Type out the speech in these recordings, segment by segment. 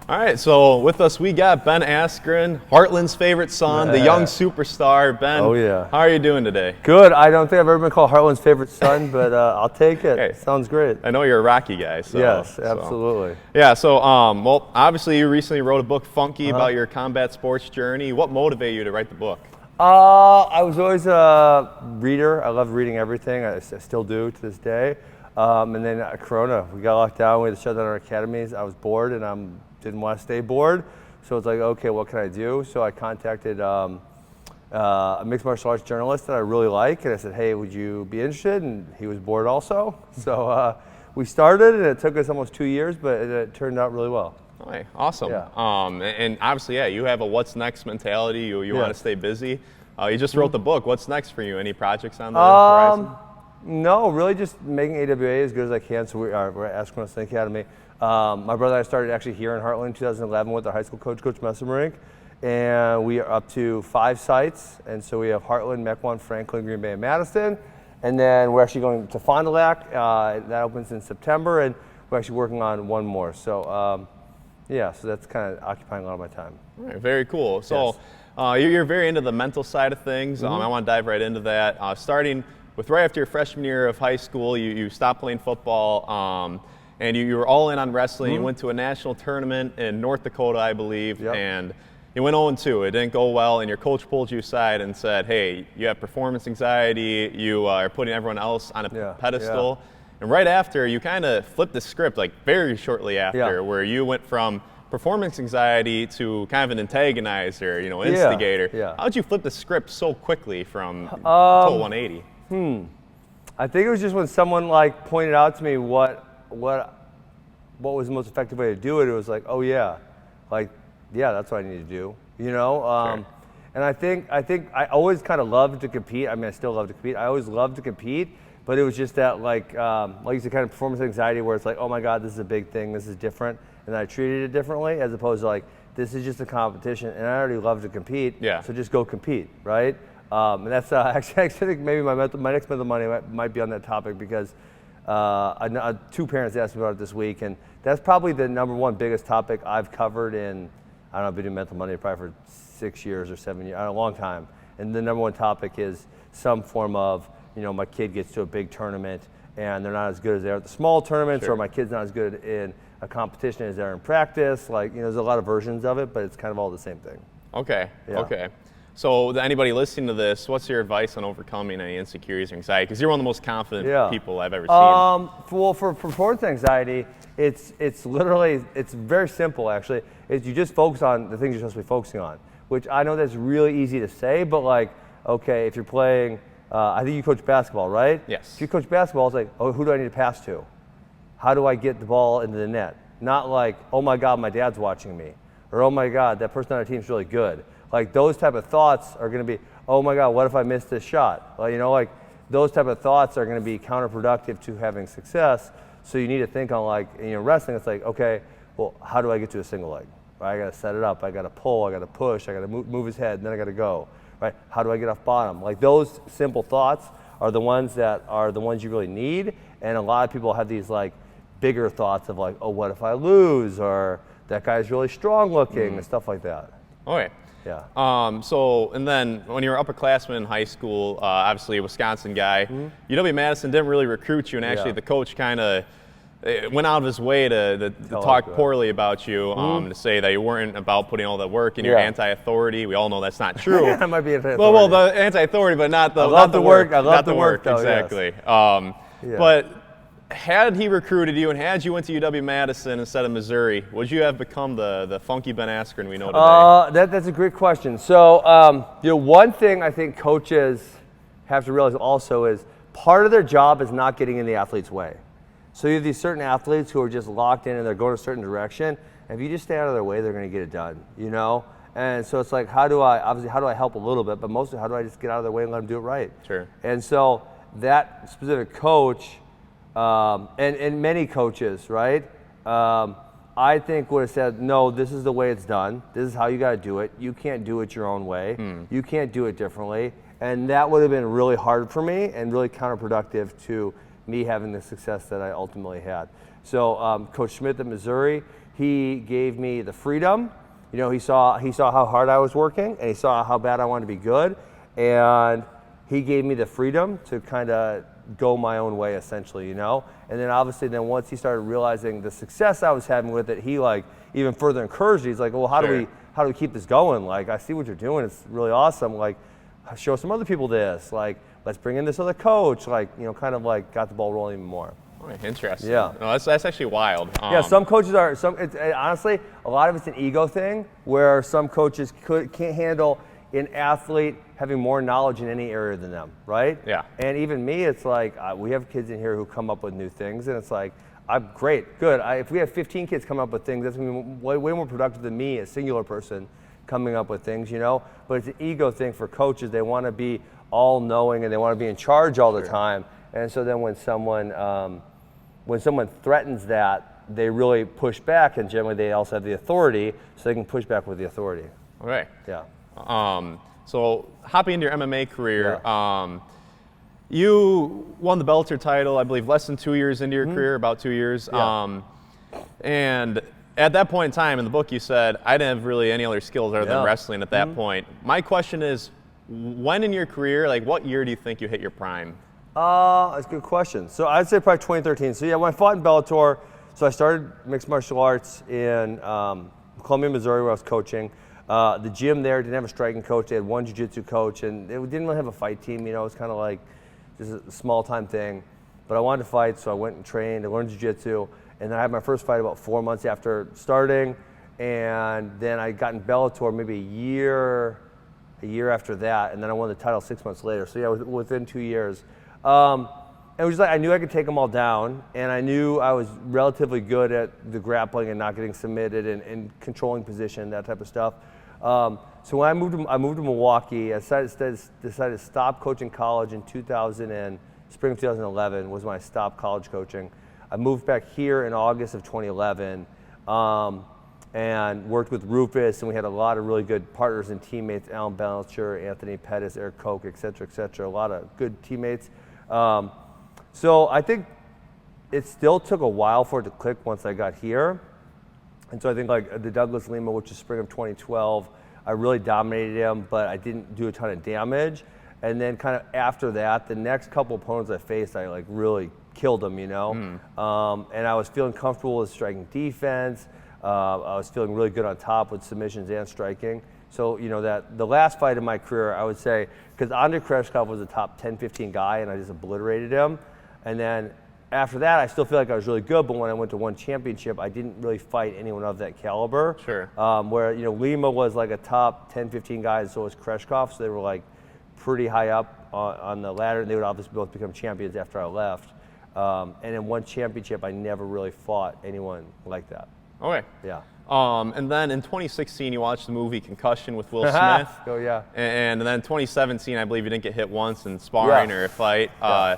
All right, so with us we got Ben Askren, Heartland's favorite son, the young superstar. Ben, oh yeah, how are you doing today? Good. I don't think I've ever been called Heartland's favorite son, but I'll take it. Hey, sounds great. I know you're a Rocky guy. So, yes, absolutely. Well, obviously you recently wrote a book, Funky, about your combat sports journey. What motivated you to write the book? I was always a reader. I love reading everything. I still do to this day. And then Corona, we got locked down. We had to shut down our academies. I was bored, and I didn't want to stay bored. So it's like, okay, what can I do? So I contacted a mixed martial arts journalist that I really like, and I said, hey, would you be interested? And he was bored also. So we started, and it took us almost 2 years, but it turned out really well. Okay, awesome. Yeah. And obviously, yeah, you have a what's next mentality. You want to stay busy. You just wrote the book. What's next for you? Any projects on the horizon? No, really just making AWA as good as I can. So we're at Askren Wrestling Academy. My brother and I started actually here in Heartland in 2011 with our high school coach, Coach Masvidal, and we are up to 5 sites. And so we have Heartland, Mequon, Franklin, Green Bay, and Madison. And then we're actually going to Fond du Lac. That opens in September, and we're actually working on one more. So yeah, so that's kind of occupying a lot of my time. All right, very cool. So Yes. You're very into the mental side of things. I want to dive right into that. Starting with right after your freshman year of high school, you stopped playing football, and you were all in on wrestling. You went to a national tournament in North Dakota, I believe, and you went 0-2. It didn't go well, and your coach pulled you aside and said, hey, you have performance anxiety. You are putting everyone else on a pedestal. And right after, you kind of flipped the script, like very shortly after, where you went from performance anxiety to kind of an antagonizer, instigator. How'd you flip the script so quickly from total 180? I think it was just when someone like pointed out to me what was the most effective way to do it. It was like, oh yeah, that's what I need to do, Sure. And I think I always kind of loved to compete. I mean, I still love to compete. I always loved to compete, but it was just that like you said, kind of performance anxiety where it's like, oh my God, this is a big thing. This is different. And I treated it differently as opposed to like, this is just a competition and I already love to compete. Yeah. So just go compete, right? And that's actually I think maybe my next mental money might be on that topic because 2 parents asked me about it this week, and that's probably the #1 biggest topic I've covered in, I don't know, I've been doing mental money probably for 6 years or 7 years, a long time. And the #1 topic is some form of, my kid gets to a big tournament and they're not as good as they are at the small tournaments, or my kid's not as good in a competition as they are in practice. There's a lot of versions of it, but it's kind of all the same thing. Okay. Yeah. Okay. So anybody listening to this, what's your advice on overcoming any insecurities or anxiety? Because you're one of the most confident people I've ever seen. Well, for performance anxiety, it's very simple actually. You just focus on the things you're supposed to be focusing on, which I know that's really easy to say, but okay, if you're playing, I think you coach basketball, right? Yes. If you coach basketball, it's like, oh, who do I need to pass to? How do I get the ball into the net? Not like, oh my God, my dad's watching me, or oh my God, that person on our team's really good. Like those type of thoughts are going to be, oh my God, what if I missed this shot? Well, those type of thoughts are going to be counterproductive to having success. So you need to think on wrestling. It's like, okay, well, how do I get to a single leg? Right? I got to set it up. I got to pull. I got to push. I got to move his head, and then I got to go. Right? How do I get off bottom? Like those simple thoughts are the ones you really need. And a lot of people have these bigger thoughts of oh, what if I lose? Or that guy's really strong looking and stuff like that. Okay. Yeah. And then when you were upperclassman in high school, obviously a Wisconsin guy, UW-Madison didn't really recruit you, and actually the coach kind of went out of his way to talk poorly about you, to say that you weren't about putting all that work and you're anti-authority. We all know that's not true. I might be anti-authority. Well, the anti-authority, but not the I love the work. I not love the work. though, exactly. Yes. But had he recruited you and had you went to UW-Madison instead of Missouri, would you have become the funky Ben Askren we know today? That's a great question. So, one thing I think coaches have to realize also is part of their job is not getting in the athlete's way. So you have these certain athletes who are just locked in and they're going a certain direction. And if you just stay out of their way, they're going to get it done, And so it's like, how do I help a little bit, but mostly how do I just get out of their way and let them do it right? Sure. And so that specific coach, and many coaches, right? I think would have said, no, this is the way it's done. This is how you got to do it. You can't do it your own way. You can't do it differently. And that would have been really hard for me and really counterproductive to me having the success that I ultimately had. So Coach Smith at Missouri, he gave me the freedom. You know, he saw how hard I was working, and he saw how bad I wanted to be good, and he gave me the freedom to kind of go my own way, essentially, you know? And then obviously then once he started realizing the success I was having with it, he like even further encouraged me. He's like, well, how do we keep this going? Like, I see what you're doing. It's really awesome. Like, show some other people this. Like, let's bring in this other coach. Like, you know, kind of like got the ball rolling even more. Oh, interesting. Yeah. No, that's actually wild. Yeah, some coaches are, honestly, a lot of it's an ego thing where some coaches can't handle an athlete having more knowledge in any area than them, right? Yeah. And even me, it's like, we have kids in here who come up with new things, and it's like, I'm great, good. If we have 15 kids come up with things, that's going to be way more productive than me, a singular person, coming up with things, you know? But it's an ego thing for coaches. They want to be all-knowing, and they want to be in charge all the time. And so then when someone threatens that, they really push back, and generally they also have the authority, so they can push back with the authority. Okay. Yeah. So hopping into your MMA career, you won the Bellator title, I believe, less than 2 years into your career, about 2 years. Yeah. And at that point in time, in the book, you said, I didn't have really any other skills other than wrestling at that point. My question is, when in your career, like what year do you think you hit your prime? That's a good question. So I'd say probably 2013. So yeah, when I fought in Bellator, so I started mixed martial arts in Columbia, Missouri, where I was coaching. The gym there didn't have a striking coach. They had one jiu-jitsu coach, and they didn't really have a fight team. You know, it was kind of like just a small-time thing. But I wanted to fight, so I went and trained. I learned jiu-jitsu, and then I had my first fight about 4 months after starting. And then I got in Bellator maybe a year after that, and then I won the title 6 months later. So yeah, within 2 years. It was just like I knew I could take them all down, and I knew I was relatively good at the grappling and not getting submitted and controlling position, that type of stuff. So when I moved to Milwaukee, I decided to stop coaching college in spring of 2011 was when I stopped college coaching. I moved back here in August of 2011 and worked with Rufus, and we had a lot of really good partners and teammates, Alan Belcher, Anthony Pettis, Eric Koch, et cetera, a lot of good teammates. So I think it still took a while for it to click once I got here. And so I think like the Douglas Lima, which is spring of 2012, I really dominated him, but I didn't do a ton of damage. And then kind of after that, the next couple opponents I faced, I like really killed them, you know? And I was feeling comfortable with striking defense. I was feeling really good on top with submissions and striking. So, you know, that the last fight of my career, I would say, because Andrei Kreshkov was a top 10, 15 guy, and I just obliterated him. And then after that, I still feel like I was really good, but when I went to one championship, I didn't really fight anyone of that caliber. Sure. Where, you know, Lima was like a top 10, 15 guy, and so was Kreshkov, so they were like pretty high up on the ladder, and they would obviously both become champions after I left. And in one championship, I never really fought anyone like that. Okay. Yeah. And then in 2016, you watched the movie Concussion with Will Smith. Oh, yeah. And then 2017, I believe you didn't get hit once in sparring or a fight. Yeah.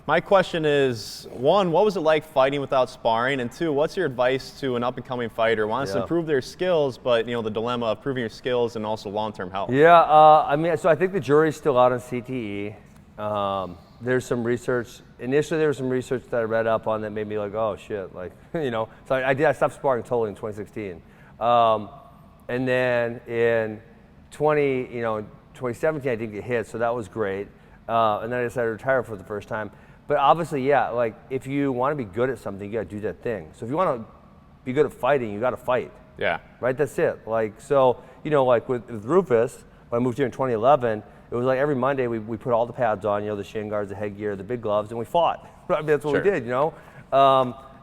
My question is, one, what was it like fighting without sparring? And two, what's your advice to an up-and-coming fighter who wants to improve their skills, but, you know, the dilemma of proving your skills and also long-term health? Yeah, I mean, so I think the jury's still out on CTE. There's some research. Initially, there was some research that I read up on that made me like, oh, shit, like, you know. So I stopped sparring totally in 2016. And then in 2017, I didn't get hit, so that was great. And then I decided to retire for the first time. But obviously, yeah, like if you want to be good at something, you got to do that thing. So if you want to be good at fighting, you got to fight. Yeah. Right? That's it. Like, so, you know, like with Rufus, when I moved here in 2011, it was like every Monday we put all the pads on, you know, the shin guards, the headgear, the big gloves, and we fought. I mean, that's what we did, you know?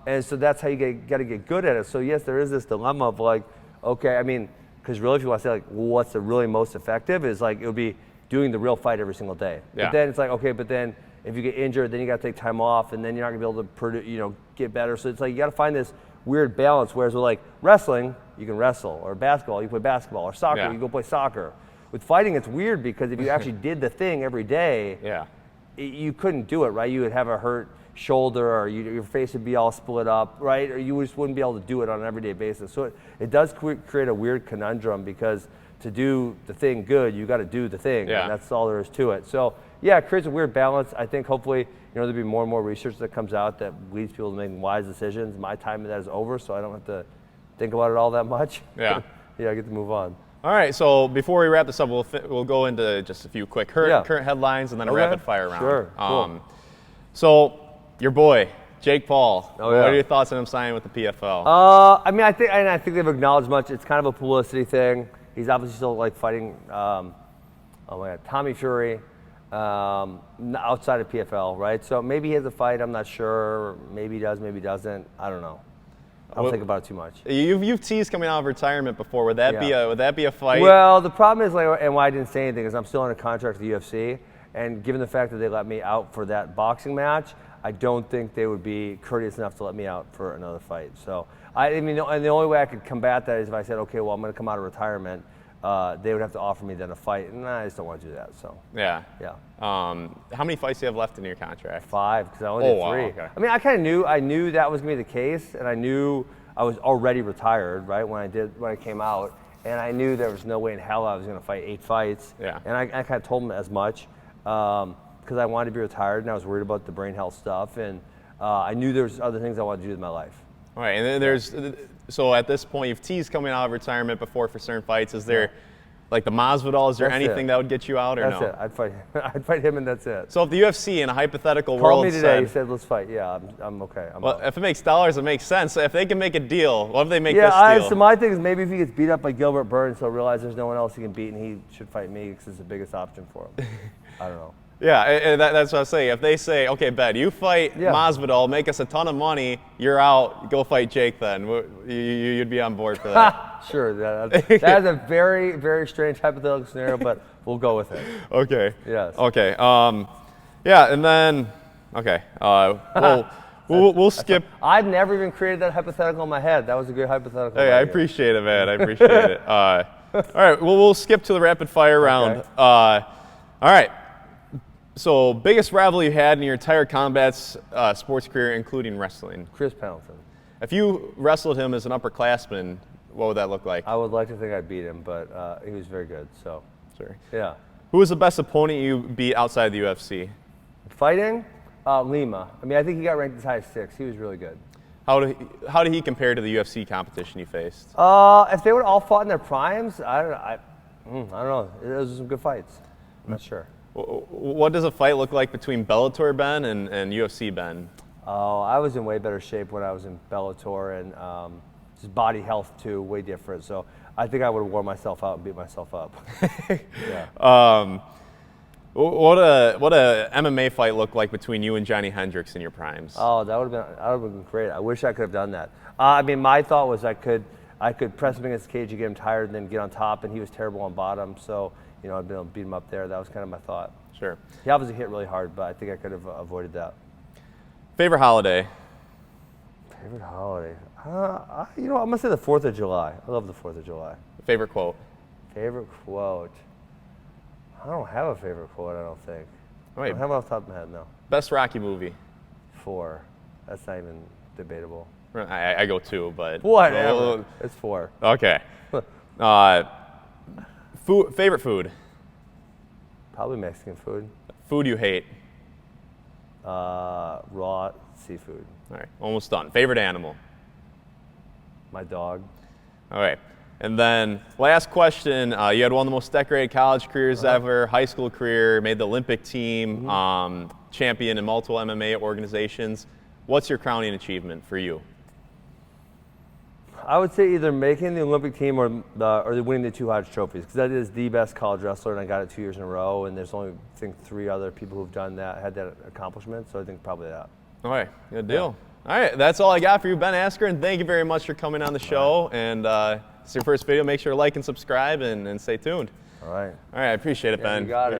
And so that's how you got to get good at it. So yes, there is this dilemma of like, okay, I mean, because really if you want to say like, what's the really most effective is like, it would be doing the real fight every single day. Yeah. But then it's like, okay, but then if you get injured, then you got to take time off, and then you're not gonna be able to, you know, get better. So it's like you got to find this weird balance. Whereas with like wrestling, you can wrestle, or basketball, you can play basketball, or soccer, you can go play soccer. With fighting, it's weird because if you actually did the thing every day, you couldn't do it, right? You would have a hurt shoulder, or your face would be all split up, right? Or you just wouldn't be able to do it on an everyday basis. So it does create a weird conundrum because to do the thing good, you got to do the thing, and that's all there is to it. So yeah, it creates a weird balance. I think hopefully, you know, there'll be more and more research that comes out that leads people to make wise decisions. My time of that is over, so I don't have to think about it all that much. Yeah. Yeah, I get to move on. All right, so before we wrap this up, we'll go into just a few quick current headlines and then a rapid fire round. Sure, cool. So, your boy, Jake Paul. Oh, yeah. What are your thoughts on him signing with the PFL? I mean, I think they've acknowledged much. It's kind of a publicity thing. He's obviously still like fighting, Tommy Fury, outside of PFL, right? So maybe he has a fight. I'm not sure. Maybe he does. Maybe he doesn't. I don't know. I don't think about it too much. You've teased coming out of retirement before. Would that be a fight? Well, the problem is, and why I didn't say anything is I'm still under contract with the UFC, and given the fact that they let me out for that boxing match, I don't think they would be courteous enough to let me out for another fight. So I mean, and the only way I could combat that is if I said, okay, well, I'm going to come out of retirement. They would have to offer me then a fight, and I just don't want to do that. So yeah. How many fights do you have left in your contract? 5, because I only did 3. Wow, okay. I mean, I kind of knew that was gonna be the case, and I knew I was already retired, right, when I came out, and I knew there was no way in hell I was gonna fight 8 fights. Yeah. And I kind of told them as much because I wanted to be retired, and I was worried about the brain health stuff, and I knew there was other things I wanted to do with my life. All right, and then so at this point, you've teased coming out of retirement before for certain fights. Is there, like the Masvidal, is there anything that would get you out or no? That's it. I'd fight him. I'd fight him, and that's it. So if the UFC in a hypothetical world called me today, he said, let's fight. Yeah, I'm okay. Well, if it makes dollars, it makes sense. So if they can make a deal, what if they make this deal? So my thing is maybe if he gets beat up by Gilbert Burns, he'll realize there's no one else he can beat, and he should fight me because it's the biggest option for him. I don't know. Yeah, that's what I was saying. If they say, okay, Ben, you fight Masvidal, make us a ton of money, you're out, go fight Jake then. You'd be on board for that. Sure. That is a very, very strange hypothetical scenario, but we'll go with it. Okay. Yes. Okay. Yeah, and then, okay, we'll skip. I've never even created that hypothetical in my head. That was a good hypothetical. Hey, I appreciate it, man. I appreciate it. All right, we'll skip to the rapid fire round. Okay. All right. So, biggest rival you had in your entire combat sports career, including wrestling? Chris Pendleton. If you wrestled him as an upperclassman, what would that look like? I would like to think I beat him, but he was very good. So. Sure. Yeah. Who was the best opponent you beat outside the UFC? Fighting? Lima. I mean, I think he got ranked as high as 6. He was really good. How did he compare to the UFC competition you faced? If they would all fought in their primes, I don't know. Those were some good fights. I'm not sure. What does a fight look like between Bellator Ben and UFC Ben? Oh, I was in way better shape when I was in Bellator, and just body health too, way different. So I think I would have worn myself out and beat myself up. Yeah. What a MMA fight look like between you and Johnny Hendricks in your primes? Oh, that would have been great. I wish I could have done that. I mean, my thought was I could press him against the cage and get him tired, and then get on top, and he was terrible on bottom. So. I'd be able to beat him up there. That was kind of my thought. Sure. He obviously hit really hard, but I think I could have avoided that. Favorite holiday? Favorite holiday? I'm going to say the 4th of July. I love the 4th of July. Favorite quote? Favorite quote? I don't have a favorite quote, I don't think. Wait. I don't have it off the top of my head, no. Best Rocky movie? 4. That's not even debatable. I go 2, but... Whatever. It's 4. Okay. Favorite food? Probably Mexican food. Food you hate? Raw seafood. All right, almost done. Favorite animal? My dog. All right, and then last question. You had one of the most decorated college careers ever, high school career, made the Olympic team, champion in multiple MMA organizations. What's your crowning achievement for you? I would say either making the Olympic team or winning the 2 Hodge trophies, because that is the best college wrestler, and I got it 2 years in a row, and there's only, I think, 3 other people who've done that, had that accomplishment, so I think probably that. All right, good deal. Yeah. All right, that's all I got for you, Ben Askren. Thank you very much for coming on the show, and it's your first video. Make sure to like and subscribe, and stay tuned. All right. All right, I appreciate it, Ben. You got it.